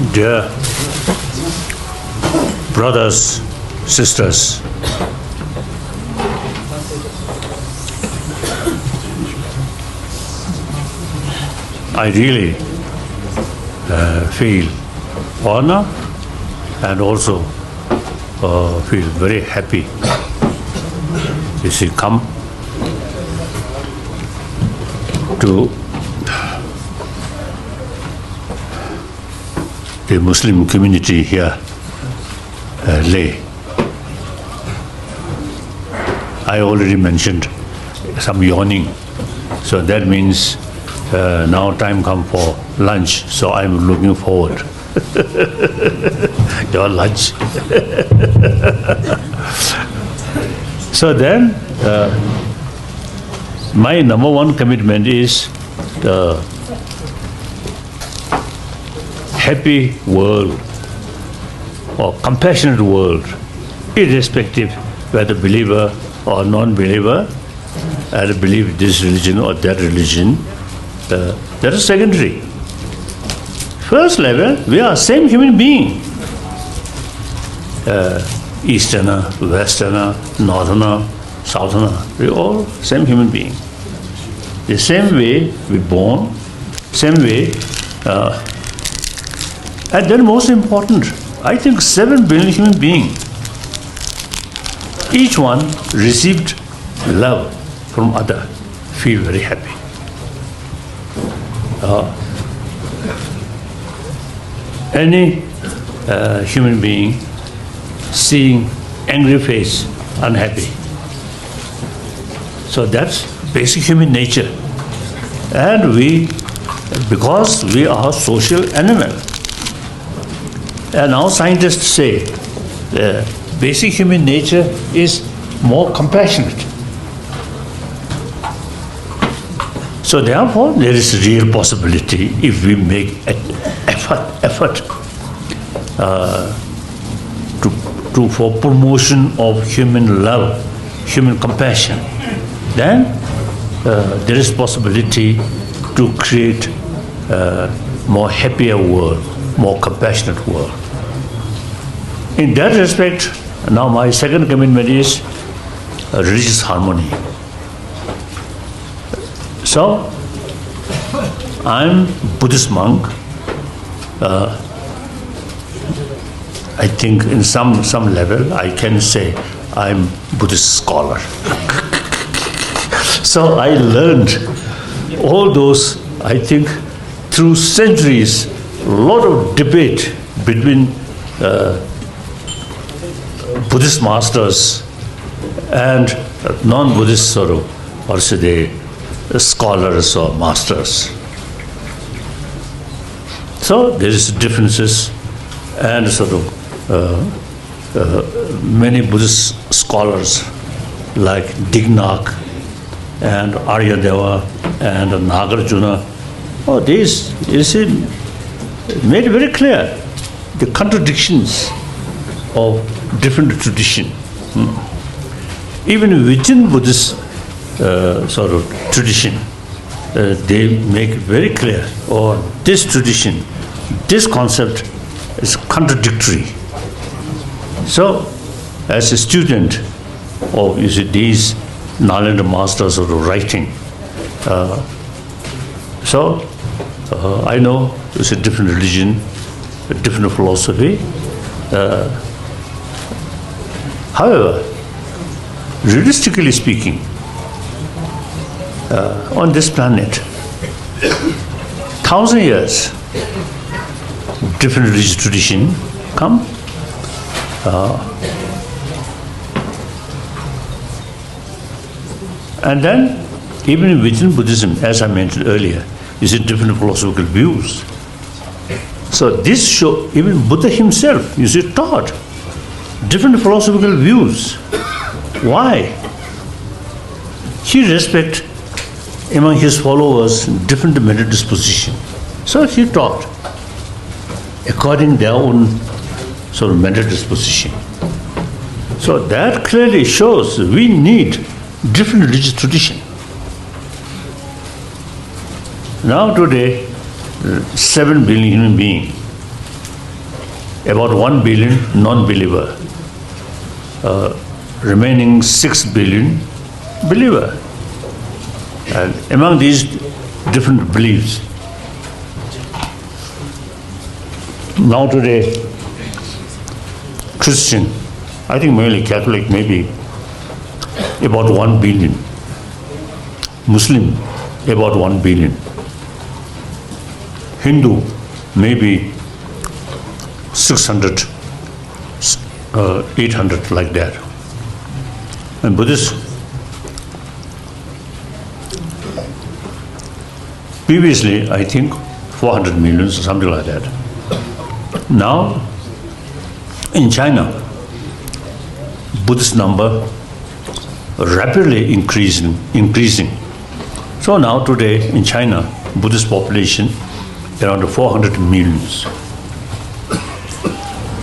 Dear brothers, sisters, I really feel honor and also feel very happy you come to the Muslim community here, Leh. I already mentioned some yawning, so that means now time come for lunch, so I'm looking forward. Your lunch. So then, my number one commitment is the happy world or compassionate world, irrespective whether believer or non-believer, either believe this religion or that religion, that is secondary. First level, we are same human being. Easterner, Westerner, Northerner, Southerner, we all same human being. The same way we born, same way, and then most important, I think 7 billion human beings, each one received love from other, feel very happy. Any human being seeing angry face, unhappy. So that's basic human nature. And because we are social animal, and now scientists say basic human nature is more compassionate. So therefore, there is real possibility if we make an effort for promotion of human love, human compassion, then there is possibility to create a more happier world, more compassionate world. In that respect, now my second commitment is religious harmony. So, I'm Buddhist monk. I think in some level I can say I'm Buddhist scholar. So I learned all those, I think, through centuries, a lot of debate between Buddhist masters and non-Buddhist sort of, or say they, scholars or masters. So there is differences, and sort of many Buddhist scholars like Dignac and Aryadeva and Nagarjuna, these, you see, made very clear the contradictions of different tradition. Even within Buddhist sort of tradition, they make very clear, this tradition, this concept is contradictory. So, as a student of these Nalanda masters of writing, I know it's a different religion, a different philosophy. However, realistically speaking, on this planet, 1,000 years, different religious tradition come. And then, even within Buddhism, as I mentioned earlier, is different philosophical views. So this show, even Buddha himself, taught different philosophical views. Why? He respects among his followers different mental disposition. So he taught according to their own sort of mental disposition. So that clearly shows we need different religious tradition. Now today, 7 billion human beings, about 1 billion non-believer, remaining 6 billion believer. And among these different beliefs, now today, Christian, I think mainly Catholic, maybe about 1 billion. Muslim, about 1 billion. Hindu, maybe 600, 800, like that. And Buddhist, previously, I think 400 million, something like that. Now, in China, Buddhist number rapidly increasing. So now today in China, Buddhist population around 400 millions.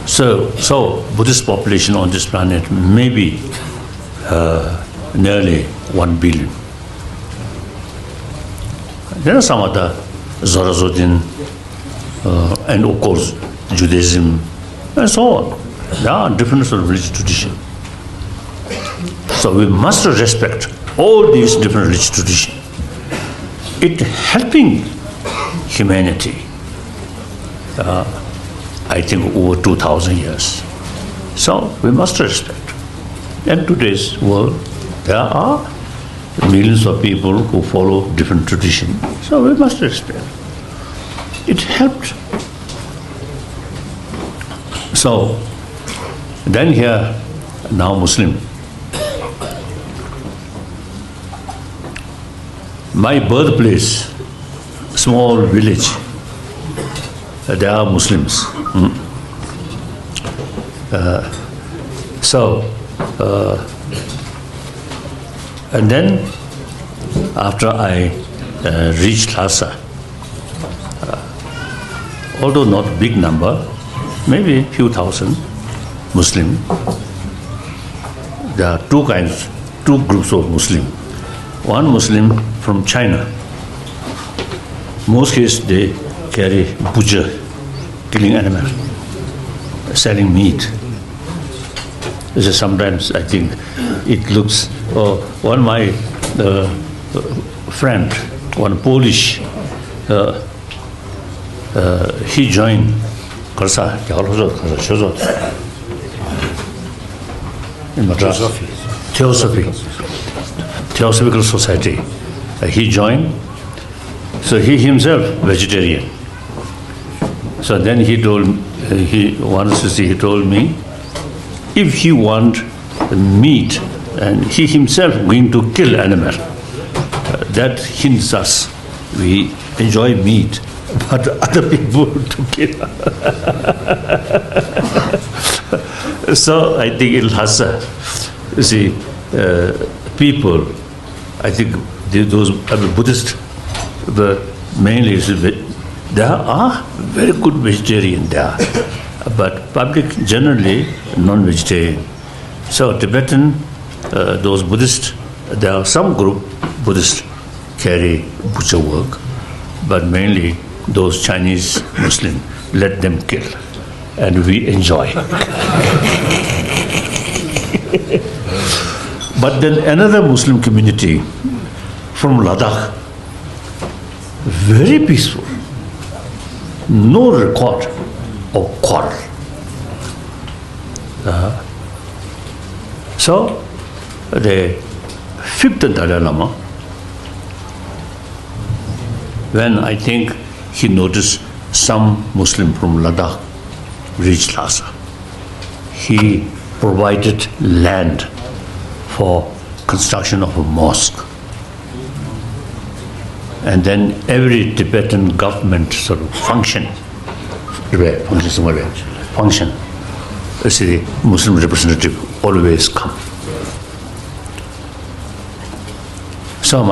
So Buddhist population on this planet may be nearly 1 billion. There are some other Zoroastrian and of course Judaism and so on. There are different sort of religious traditions. So we must respect all these different religious traditions. It helping humanity, I think over 2,000 years. So we must respect. In today's world, there are millions of people who follow different traditions. So we must respect. It helped. So then here, now Muslim. My birthplace, small village, there are Muslims. And then after I reached Lhasa, although not big number, maybe few thousand Muslim, there are two groups of Muslim. One Muslim from China. Most cases they carry butcher, killing animal, selling meat. Sometimes I think it looks. One my friend, one Polish, he joined in Madras. Theosophical Society. He joined. So he himself vegetarian. So then he told me, if he want meat and he himself going to kill animal, that hinders us. We enjoy meat, but other people to kill. So I think in Lhasa, you see, people, I think those Buddhists, mainly there are very good vegetarian there, but public generally non-vegetarian. So Tibetan, those Buddhists, there are some group Buddhists carry butcher work, but mainly those Chinese Muslim, let them kill, and we enjoy. But then another Muslim community from Ladakh, very peaceful, no record of quarrel. So the fifth Dalai Lama, when I think he noticed some Muslim from Ladakh reached Lhasa, he provided land for construction of a mosque. And then every Tibetan government sort of function, you see, Muslim representative always come. So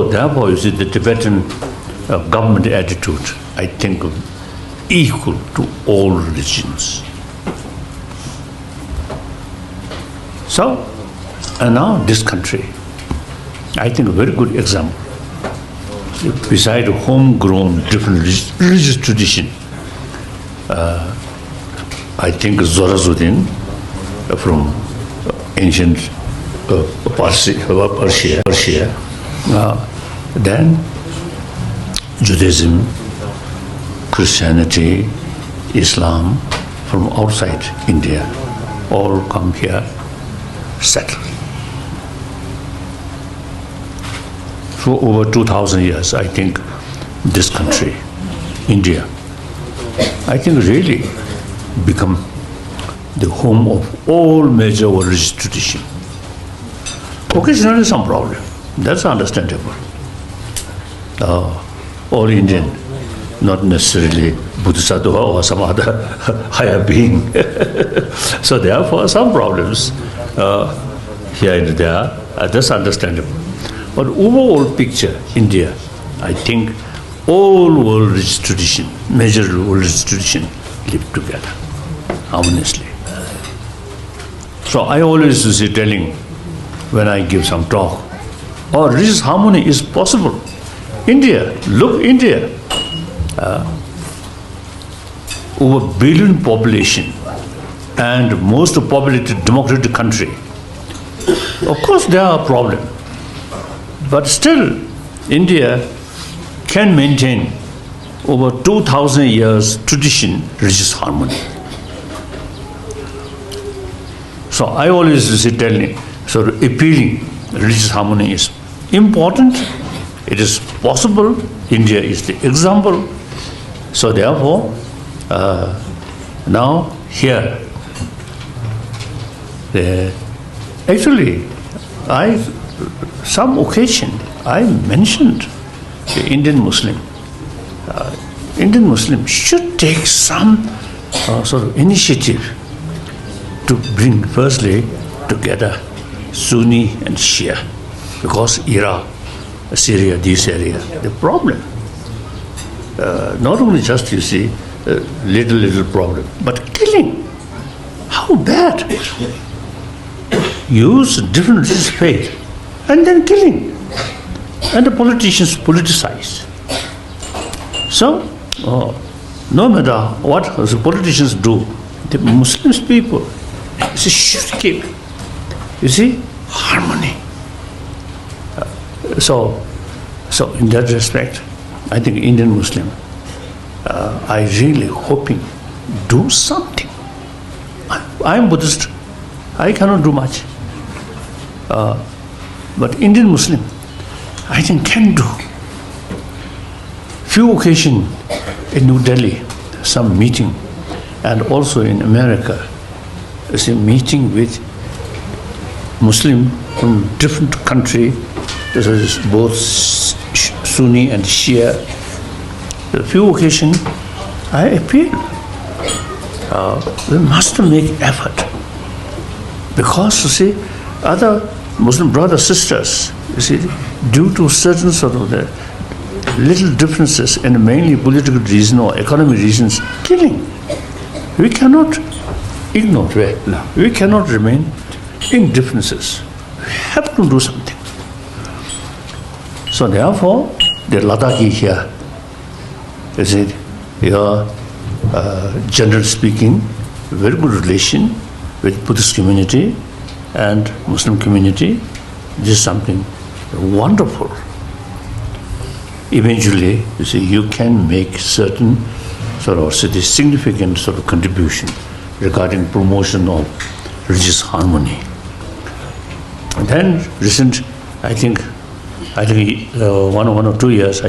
therefore, you see, the Tibetan government attitude, I think, equal to all religions. So, and now this country, I think a very good example. Beside homegrown different religious tradition, I think Zorazuddin from ancient Persia. Then Judaism, Christianity, Islam from outside India all come here, settle. For over 2,000 years, I think this country, India, I think really become the home of all major religious traditions. Occasionally some problem, that's understandable. All Indian, not necessarily Bodhisattva or some other higher being. So therefore some problems here and there, that's understandable. But overall picture, India, I think all world religious tradition, major world religious tradition live together harmoniously. So I always say telling when I give some talk, religious harmony is possible. India, look India, over billion population and most populated democratic country. Of course there are problems, but still India can maintain over 2,000 years tradition, religious harmony. So I always say telling, so appealing religious harmony is important, it is possible, India is the example. So therefore, now here, actually, some occasion I mentioned the Indian Muslim. Indian Muslim should take some sort of initiative to bring firstly together Sunni and Shia, because Iraq, Syria, this area, the problem. Not only just, you see, little problem, but killing. How bad? Use different religious faith and then killing. And the politicians politicize. So, no matter what the politicians do, the Muslims people should keep, you see, harmony. So in that respect, I think Indian Muslim, I really hoping do something. I am Buddhist, I cannot do much. But Indian Muslim, I think can do. Few occasions in New Delhi, some meeting, and also in America, is a meeting with Muslim from different country, both Sunni and Shia. A few occasions, I appeal. We must make effort, because you see, other Muslim brothers, sisters, you see, due to certain sort of the little differences in mainly political reason or economic reasons, killing. We cannot ignore it. No. We cannot remain in differences. We have to do something. So therefore, the Ladakhi here, you see, generally speaking, very good relation with Buddhist community and Muslim community. This is something wonderful. Eventually, you see, you can make certain sort of significant sort of contribution regarding promotion of religious harmony. And then recent, I think 1 or 2 years,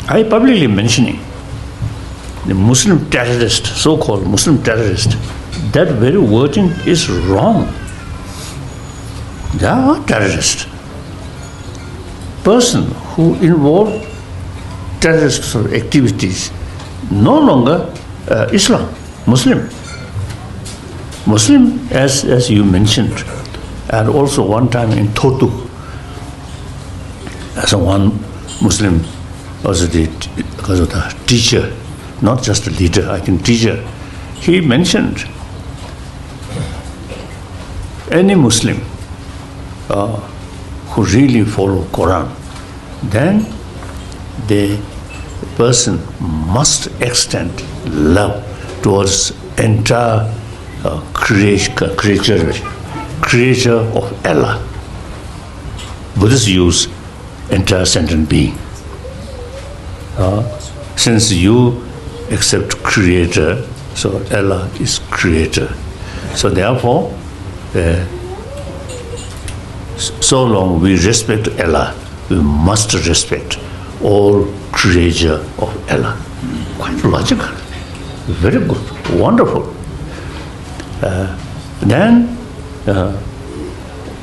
I publicly mentioning the Muslim terrorist, so-called Muslim terrorist. That very wording is wrong. They are terrorists. Person who involve terrorist sort of activities, no longer Islam, Muslim. Muslim, as you mentioned, and also one time in Thotu, as one Muslim was the teacher, not just a leader, I think teacher, he mentioned any Muslim who really follow Quran, then the person must extend love, towards entire creature of Allah. Buddhists use entire sentient being. Since you accept creator, so Allah is creator. So therefore, so long we respect Allah, we must respect all creature of Allah. Quite logical, very good, wonderful. Then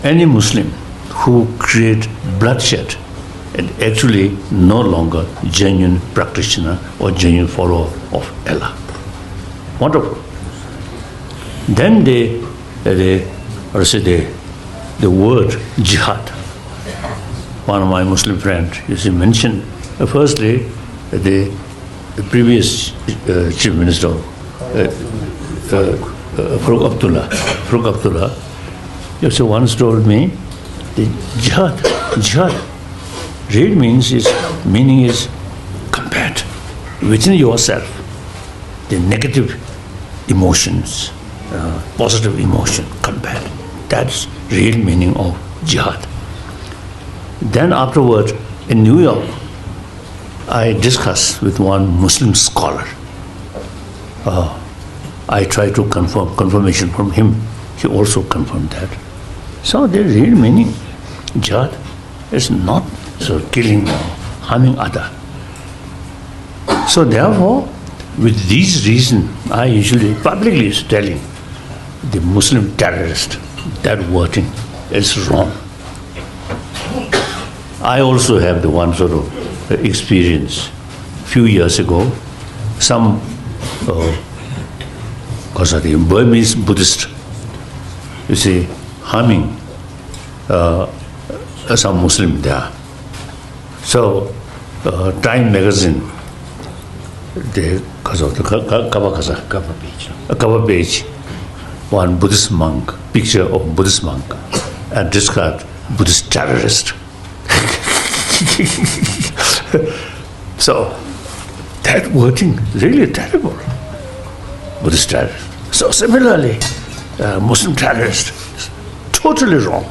any Muslim who create bloodshed and actually no longer genuine practitioner or genuine follower of Allah. Wonderful. Then the word jihad. One of my Muslim friends, mentioned firstly the previous chief minister, Farooq Abdullah, once told me the jihad real meaning is combat within yourself the negative emotions, positive emotion, combat. That's real meaning of jihad. Then afterwards, in New York, I discussed with one Muslim scholar. I tried to confirmation from him. He also confirmed that. So the real meaning, jihad, is not killing or harming other. So therefore, with these reasons, I usually publicly is telling the Muslim terrorist that wording is wrong. I also have the one sort of experience. Few years ago, some Burmese Buddhist, harming some Muslim there. So, Time magazine, because of the cover page, one Buddhist monk, picture of Buddhist monk, and described Buddhist terrorist. So, that wording really terrible. Buddhist terrorist. So similarly, Muslim terrorist is totally wrong.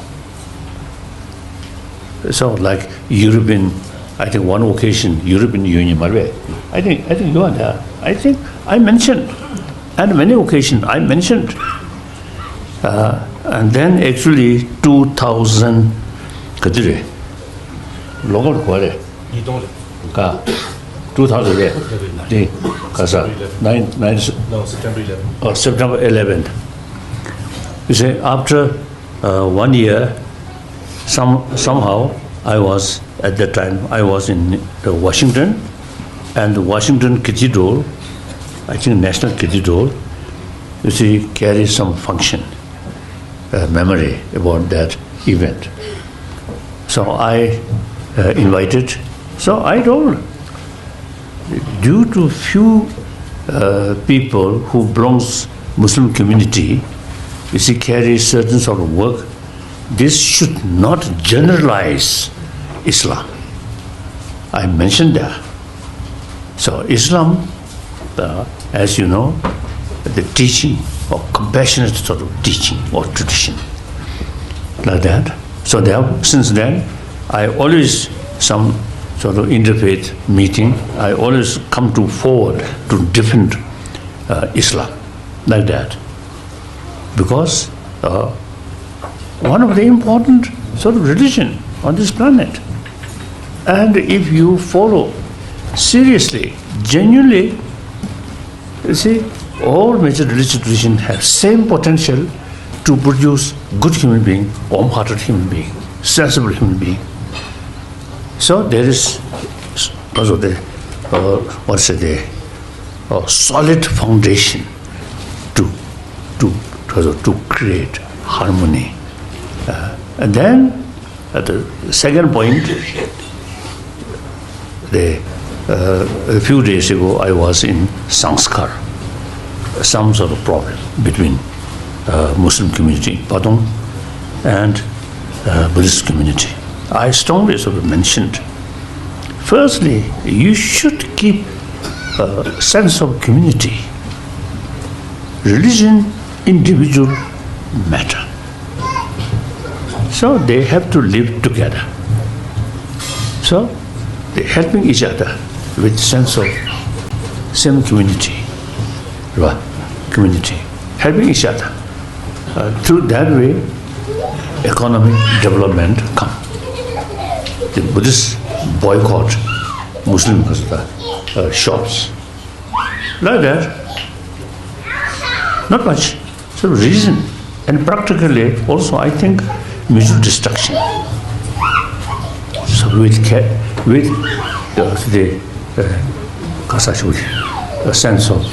So like European, I think one occasion, European Union, I think you are there. I think I mentioned, and many occasions I mentioned. And then actually 2000, local 2000, September 11th. You see, after 1 year, somehow I was, at that time, I was in Washington, and the Washington Cathedral, I think National Cathedral, you see, carries some function, memory about that event. So I invited, so I told, due to few people who belongs Muslim community, you see, carry certain sort of work, this should not generalize Islam. I mentioned that. So Islam, as you know, the teaching or compassionate sort of teaching or tradition, like that. So there, since then, I always, some sort of interfaith meeting, I always come to forward to defend Islam, like that. Because one of the important sort of religion on this planet. And if you follow seriously, genuinely, you see, all major religious traditions have same potential to produce good human being, warm-hearted human being, sensible human being. So there is also the solid foundation to create harmony. And then at the second point, a few days ago I was in Sanskar, some sort of problem between Muslim community, Padong, and Buddhist community. I strongly sort of mentioned, firstly, you should keep a sense of community religion, individual matter. So they have to live together. So they're helping each other with sense of same community, right? Community, helping each other. Through that way, economic development come. The Buddhists boycott Muslim shops. Like that, not much. So reason and practically also I think mutual destruction. So with a sense of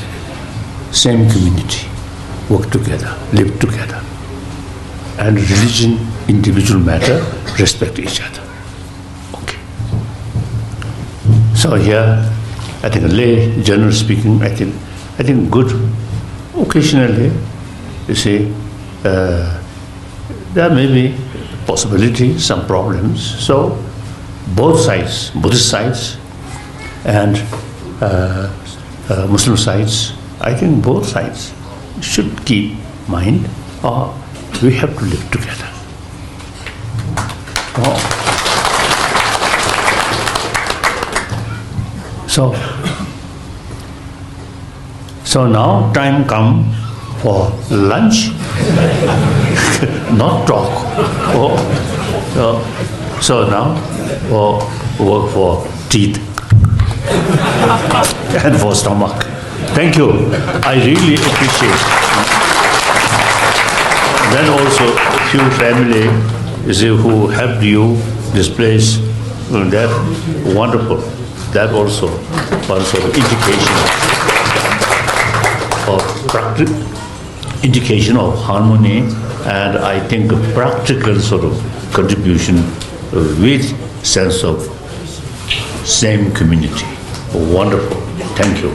same community, work together, live together, and religion, individual matter, respect each other. Okay. So here, I think lay, general speaking, I think good. Occasionally, you see, there may be possibility, some problems. So both sides, Buddhist sides and Muslim sides, I think both sides should keep mind, we have to live together. So now time come for lunch, not talk. So now work for teeth and for stomach. Thank you. I really appreciate. Then also few family who helped you this place. That wonderful. That also one sort of indication of harmony, and I think a practical sort of contribution with sense of same community. Wonderful. Thank you.